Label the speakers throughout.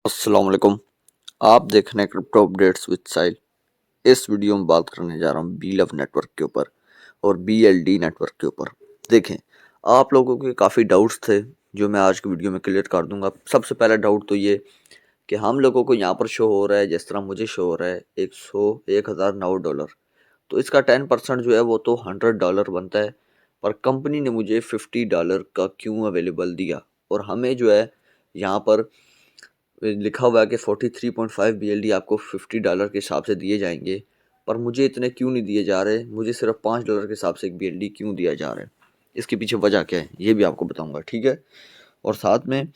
Speaker 1: अस्सलाम वालेकुम। आप देख रहे हैं क्रिप्टो अपडेट्स विद साहिल। इस वीडियो में बात करने जा रहा हूँ बीलव नेटवर्क के ऊपर और बीएलडी नेटवर्क के ऊपर। देखें, आप लोगों के काफ़ी डाउट्स थे जो मैं आज की वीडियो में क्लियर कर दूंगा। सबसे पहला डाउट तो ये कि हम लोगों को यहाँ पर शो हो रहा है, जिस तरह मुझे शो हो रहा है 1,009 तो इसका 10% जो है वो तो $100 बनता है, पर कंपनी ने मुझे $50 का क्यों अवेलेबल दिया और हमें जो है यहाँ पर लिखा हुआ है कि 43.5 BLD आपको $50 के हिसाब से दिए जाएंगे, पर मुझे इतने क्यों नहीं दिए जा रहे। मुझे सिर्फ $5 के हिसाब से एक BLD क्यों दिया जा रहा है, इसके पीछे वजह क्या है ये भी आपको बताऊंगा, ठीक है। और साथ में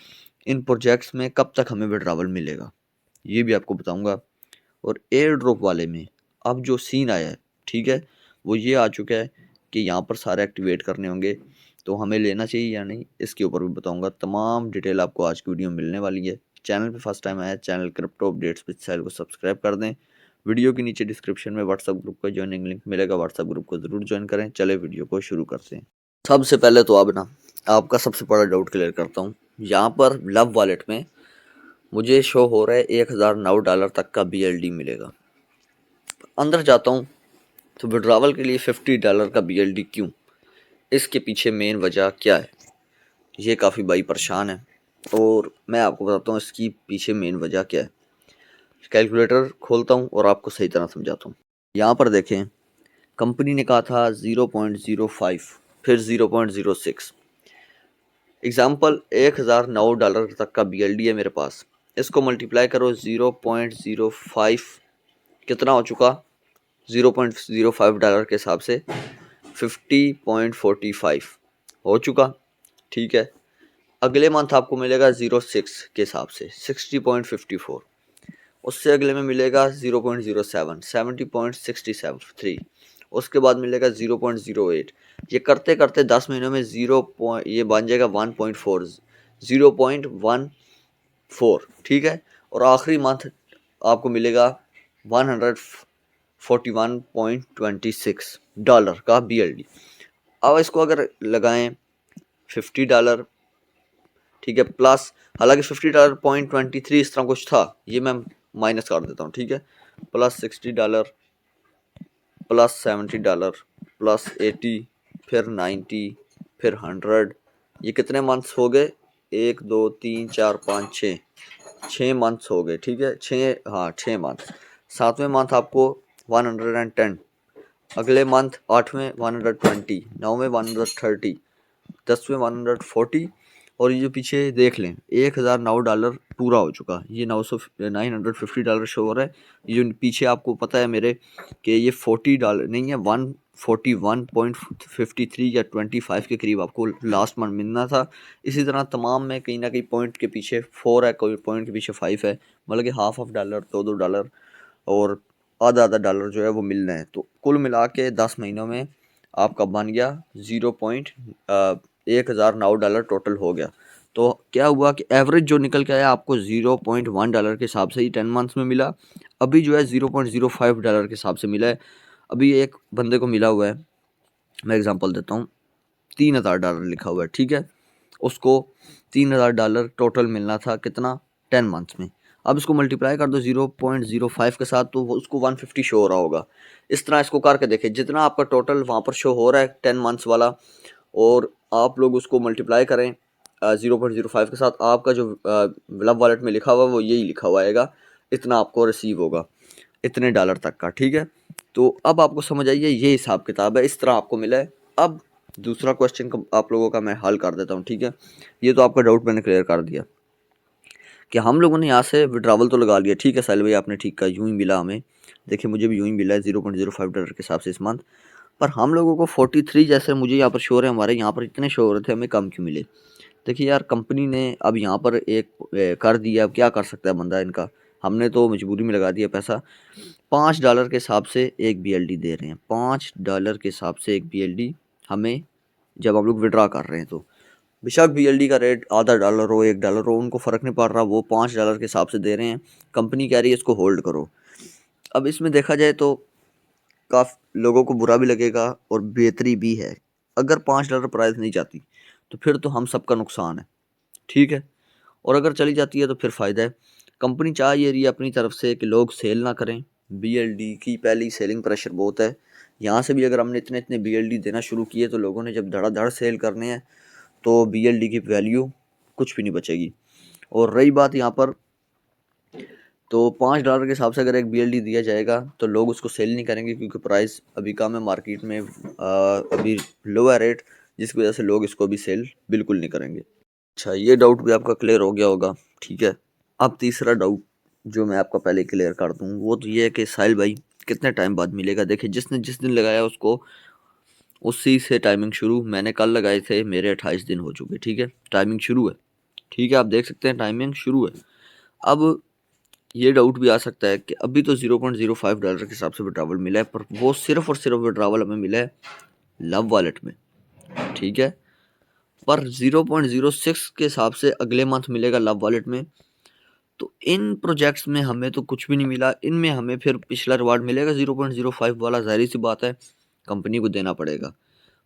Speaker 1: इन प्रोजेक्ट्स में कब तक हमें विड्रॉवल मिलेगा ये भी आपको बताऊंगा। और एयर ड्रॉप वाले में अब जो सीन आया है, ठीक है, वो ये आ चुका है कि यहाँ पर सारे एक्टिवेट करने होंगे, तो हमें लेना चाहिए या नहीं इसके ऊपर भी बताऊंगा। तमाम डिटेल आपको आज की वीडियो में मिलने वाली है। चैनल पे फर्स्ट टाइम आया, चैनल क्रिप्टो अपडेट्स विद साहिल को सब्सक्राइब कर दें। वीडियो के नीचे डिस्क्रिप्शन में व्हाट्सअप ग्रुप का ज्वाइनिंग लिंक मिलेगा, व्हाट्सअप ग्रुप को ज़रूर ज्वाइन करें। चले वीडियो को शुरू करते हैं। सबसे पहले तो अब ना आपका सबसे बड़ा डाउट क्लियर करता हूँ। यहाँ पर लव वॉलेट में मुझे शो हो रहा है $1,009 तक का BLD मिलेगा। अंदर जाता हूँ तो विड्रॉवल के लिए $50 का BLD क्यों, इसके पीछे मेन वजह क्या है, ये काफ़ी भाई परेशान है और मैं आपको बताता हूँ इसकी पीछे मेन वजह क्या है। कैलकुलेटर खोलता हूँ और आपको सही तरह समझाता हूँ। यहाँ पर देखें, कंपनी ने कहा था 0.05, फिर 0.06। एग्जाम्पल $1,009 तक का BLD है मेरे पास, इसको मल्टीप्लाई करो 0.05, कितना हो चुका $0.05 के हिसाब से 50.45 हो चुका, ठीक है। अगले मंथ आपको मिलेगा 06 के हिसाब से 60.54, उससे अगले में मिलेगा 0.07 70.673, उसके बाद मिलेगा 0.08। ये करते करते 10 महीनों में ये बन जाएगा 1.4 0.14, ठीक है। और आखिरी मंथ आपको मिलेगा $141.26 का BLD। अब इसको अगर लगाएं $50, ठीक है, प्लस, हालांकि $50.23 इस तरह कुछ था, ये मैं माइनस कर देता हूँ, ठीक है, प्लस $60 प्लस $70 प्लस 80 फिर 90 फिर 100, ये कितने मंथ्स हो गए, 1 2 3 4 5 6 मंथ्स हो गए, ठीक है, 6 मंथ। 7वें मंथ आपको 110, अगले मंथ 8वें 120, 9वें 130, 10वें 140। और ये जो पीछे देख लें $1,009 पूरा हो चुका, ये $950 शो हो रहा है। ये जो पीछे आपको पता है मेरे कि ये $40 नहीं है, 141.53 या 25 के करीब आपको लास्ट मंथ मिलना था। इसी तरह तमाम में कहीं ना कहीं पॉइंट के पीछे 4 है, कोई पॉइंट के पीछे 5 है, मतलब कि $1/2 $2 और आधा आधा डॉलर जो है वो मिलना है। तो कुल मिला के 10 महीनों में आपका बन गया 1,009 टोटल हो गया। तो क्या हुआ कि एवरेज जो निकल के आया आपको $0.1 के हिसाब से ही 10 मंथ्स में मिला। अभी जो है $0.05 के हिसाब से मिला है। अभी एक बंदे को मिला हुआ है, मैं एग्जांपल देता हूँ, $3,000 लिखा हुआ है, ठीक है, उसको $3,000 टोटल मिलना था, कितना, 10 मंथ्स में। अब इसको मल्टीप्लाई कर दो 0.05 के साथ, तो उसको 150 शो हो रहा होगा। इस तरह इसको करके देखें, जितना आपका टोटल वहाँ पर शो हो रहा है 10 मंथ्स वाला, और आप लोग उसको मल्टीप्लाई करें 0.05 के साथ, आपका जो लव वॉलेट में लिखा हुआ वो यही लिखा हुआ आएगा, इतना आपको रिसीव होगा, इतने डॉलर तक का, ठीक है। तो अब आपको समझ आइए ये हिसाब किताब है, इस तरह आपको मिला है। अब दूसरा क्वेश्चन आप लोगों का मैं हल कर देता हूँ, ठीक है। ये तो आपका डाउट मैंने क्लियर कर दिया कि हम लोगों ने यहाँ से विड्रावल तो लगा लिया, ठीक है साहिल भाई, आपने ठीक कहा, यूँ ही मिला हमें। देखिए मुझे भी यूँ ही मिला है $0.05 के हिसाब से इस मंथ, पर हम लोगों को 43 जैसे मुझे यहाँ पर शो हो रहे हैं, हमारे यहाँ पर इतने शो हो रहे थे, हमें कम क्यों मिले। देखिए यार, कंपनी ने अब यहाँ पर एक कर दिया, अब क्या कर सकता है बंदा इनका, हमने तो मजबूरी में लगा दिया पैसा। $5 के हिसाब से एक BLD दे रहे हैं, $5 के हिसाब से एक BLD हमें, जब हम लोग विड्रा कर रहे हैं तो बेशक BLD का रेट आधा डॉलर हो $1 हो, उनको फ़र्क नहीं पड़ रहा, वो $5 के हिसाब से दे रहे हैं। कंपनी कह रही है इसको होल्ड करो। अब इसमें देखा जाए तो काफ़ी लोगों को बुरा भी लगेगा और बेहतरी भी है। अगर $5 प्राइस नहीं जाती तो फिर तो हम सबका नुकसान है, ठीक है, और अगर चली जाती है तो फिर फ़ायदा है। कंपनी चाह ये रही है अपनी तरफ से कि लोग सेल ना करें। BLD की पहली सेलिंग प्रेशर बहुत है, यहाँ से भी अगर हमने इतने इतने BLD देना शुरू किए तो लोगों ने जब धड़ाधड़ सेल करने हैं तो BLD की वैल्यू कुछ भी नहीं बचेगी। और रही बात यहाँ पर, तो $5 के हिसाब से अगर एक BLD दिया जाएगा तो लोग उसको सेल नहीं करेंगे क्योंकि प्राइस अभी कम है मार्केट में, अभी लो है रेट, जिसकी वजह से लोग इसको भी सेल बिल्कुल नहीं करेंगे। अच्छा, ये डाउट भी आपका क्लियर हो गया होगा, ठीक है। अब तीसरा डाउट जो मैं आपका पहले क्लियर कर दूं वो तो ये है कि साहिल भाई कितने टाइम बाद मिलेगा। देखिए, जिसने जिस दिन लगाया उसको उसी से टाइमिंग शुरू। मैंने कल लगाए थे, मेरे 28 दिन हो चुके, ठीक है, टाइमिंग शुरू है, ठीक है, आप देख सकते हैं टाइमिंग शुरू है। अब ये डाउट भी आ सकता है कि अभी तो $0.05 के हिसाब से विड्रावल मिला है, पर वो सिर्फ और सिर्फ विड्रावल हमें मिला है लव वॉलेट में, ठीक है, पर 0.06 के हिसाब से अगले मंथ मिलेगा लव वॉलेट में। तो इन प्रोजेक्ट्स में हमें तो कुछ भी नहीं मिला, इनमें हमें फिर पिछला रिवार्ड मिलेगा 0.05 वाला, जाहिर सी बात है कंपनी को देना पड़ेगा।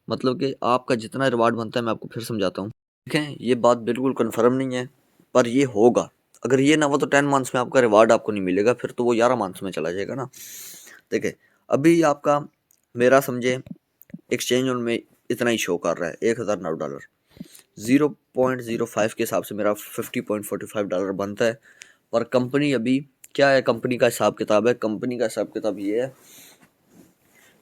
Speaker 1: मतलब कि आपका जितना रिवार्ड बनता है, मैं आपको फिर समझाता हूँ, ठीक है, ये बात बिल्कुल कन्फर्म नहीं है पर ये होगा। अगर ये ना हो तो 10 मंथ्स में आपका रिवार्ड आपको नहीं मिलेगा, फिर तो वो 11 मंथ्स में चला जाएगा ना। देखिए, अभी आपका मेरा समझे एक्सचेंज ऑन में इतना ही शो कर रहा है, $1009, 0.05 के हिसाब से मेरा $50.45 बनता है। पर कंपनी अभी क्या है, कंपनी का हिसाब किताब है, कंपनी का हिसाब किताब ये है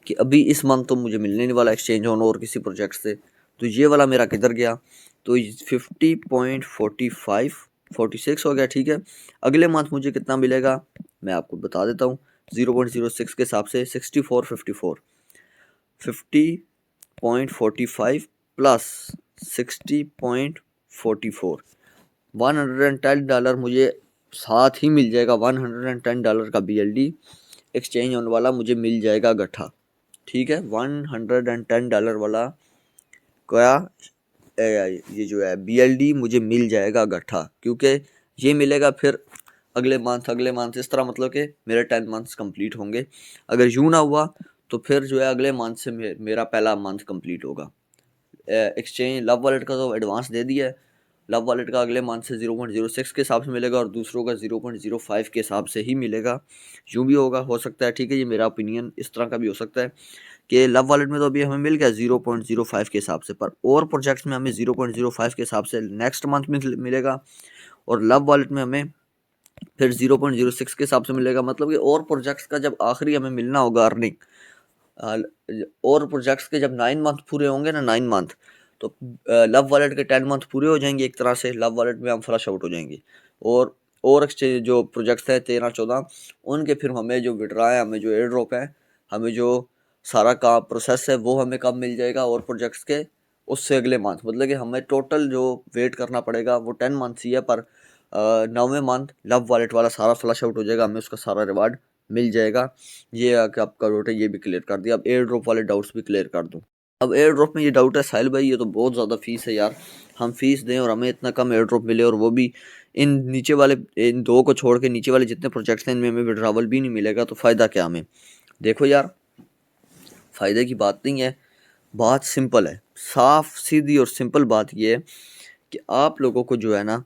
Speaker 1: कि अभी इस मंथ तो मुझे मिलने नहीं वाला एक्सचेंज ऑन और किसी प्रोजेक्ट से, तो ये वाला मेरा किधर गया, तो 50.45 46 हो गया, ठीक है। अगले मंथ मुझे कितना मिलेगा मैं आपको बता देता हूँ, 0.06 के हिसाब से 64.54, 50.45 प्लस 60.44, $110 मुझे साथ ही मिल जाएगा। $110 का BLD एक्सचेंज ऑन वाला मुझे मिल जाएगा गट्ठा, ठीक है। $110 वाला क्या ये जो है BLD मुझे मिल जाएगा गट्ठा, क्योंकि ये मिलेगा फिर अगले मंथ इस तरह, मतलब कि मेरे 10 मंथ्स कंप्लीट होंगे। अगर यूँ ना हुआ तो फिर जो है अगले मंथ से मेरा पहला मंथ कंप्लीट होगा। एक्सचेंज लव वॉलेट का तो एडवांस दे दिया है, लव वॉलेट का अगले मंथ से 0.06 के हिसाब से मिलेगा और दूसरों का 0.05 के हिसाब से ही मिलेगा। यूँ भी होगा, हो सकता है, ठीक है, ये मेरा ओपिनियन, इस तरह का भी हो सकता है कि लव वॉलेट में तो अभी हमें मिल गया 0.05 के हिसाब से, पर और प्रोजेक्ट्स में हमें 0.05 के हिसाब से नेक्स्ट मंथ में मिलेगा और लव वॉलेट में हमें फिर 0.06 के हिसाब से मिलेगा। मतलब कि और प्रोजेक्ट्स का जब आखिरी हमें मिलना होगा अर्निंग, और प्रोजेक्ट्स के जब 9 मंथ पूरे होंगे ना, 9 मंथ, तो लव वॉलेट के 10 मंथ पूरे हो जाएंगे एक तरह से, लव वॉलेट में हम फ्लश आउट हो जाएंगे। और एक्सचेंज जो प्रोजेक्ट्स हैं 13-14, उनके फिर हमें जो विड्रा है, हमें जो एयर ड्रॉप है, हमें जो सारा का प्रोसेस है वो हमें कब मिल जाएगा और प्रोजेक्ट्स के उससे अगले मंथ। मतलब कि हमें टोटल जो वेट करना पड़ेगा वो 10 मंथ्स ही है, पर 9वें मंथ लव वॉलेट वाला सारा फ्लश आउट हो जाएगा, हमें उसका सारा रिवार्ड मिल जाएगा। ये आपका डाउट है, ये भी क्लियर कर दिया। अब एयर ड्रॉप वाले डाउट्स भी क्लियर कर दूं। अब एयर ड्रॉप में ये डाउट है, साहिल भाई ये तो बहुत ज़्यादा फीस है यार, हम फीस दें और हमें इतना कम एयर ड्रॉप मिले, और वो भी इन नीचे वाले, इन दो को छोड़ के नीचे वाले जितने प्रोजेक्ट्स हैं इनमें हमें विड्रावल भी नहीं मिलेगा, तो फ़ायदा क्या हमें। देखो यार, फ़ायदे की बात नहीं है, बात सिंपल है, साफ सीधी और सिंपल बात ये है कि आप लोगों को जो है ना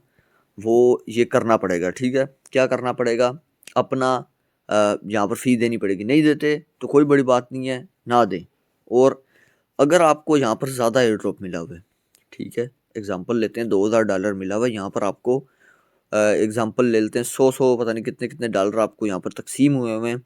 Speaker 1: वो ये करना पड़ेगा, ठीक है। क्या करना पड़ेगा, अपना यहाँ पर फ़ी देनी पड़ेगी। नहीं देते तो कोई बड़ी बात नहीं है, ना दें। और अगर आपको यहाँ पर ज़्यादा एयर ड्रॉप मिला हुआ है, ठीक है, एग्जांपल लेते हैं $2000 मिला हुआ है, यहाँ पर आपको एग्जांपल ले लेते हैं 100 पता नहीं कितने कितने डॉलर आपको यहाँ पर तकसीम हुए हुए हैं।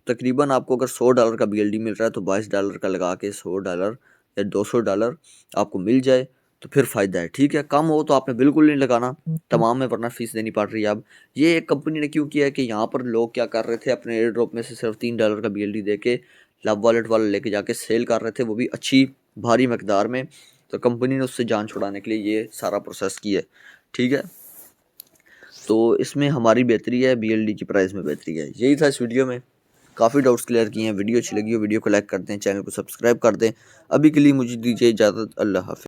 Speaker 1: तकरीबन आपको अगर $100 का BLD मिल रहा है तो $22 का लगा के $100 या $200 आपको मिल जाए तो फिर फ़ायदा है, ठीक है। कम हो तो आपने बिल्कुल नहीं लगाना, तमाम में वरना फ़ीस देनी पड़ रही है। अब ये एक कंपनी ने क्यों किया है कि यहाँ पर लोग क्या कर रहे थे, अपने एयर ड्रॉप में से सिर्फ $3 का BLD दे के लव वॉलेट वाला लेके जाके सेल कर रहे थे, वो भी अच्छी भारी मकदार में। तो कंपनी ने उससे जान छुड़ाने के लिए ये सारा प्रोसेस किया है, ठीक है। तो इसमें हमारी बेहतरी है, BLD की प्राइस में बेहतरी है। यही था इस वीडियो में, काफ़ी डाउट्स क्लियर किए हैं। वीडियो अच्छी लगी हो वीडियो को लाइक कर दें, चैनल को सब्सक्राइब कर दें। अभी के लिए मुझे दीजिए इजाज़त, अल्लाह हाफ़िज़।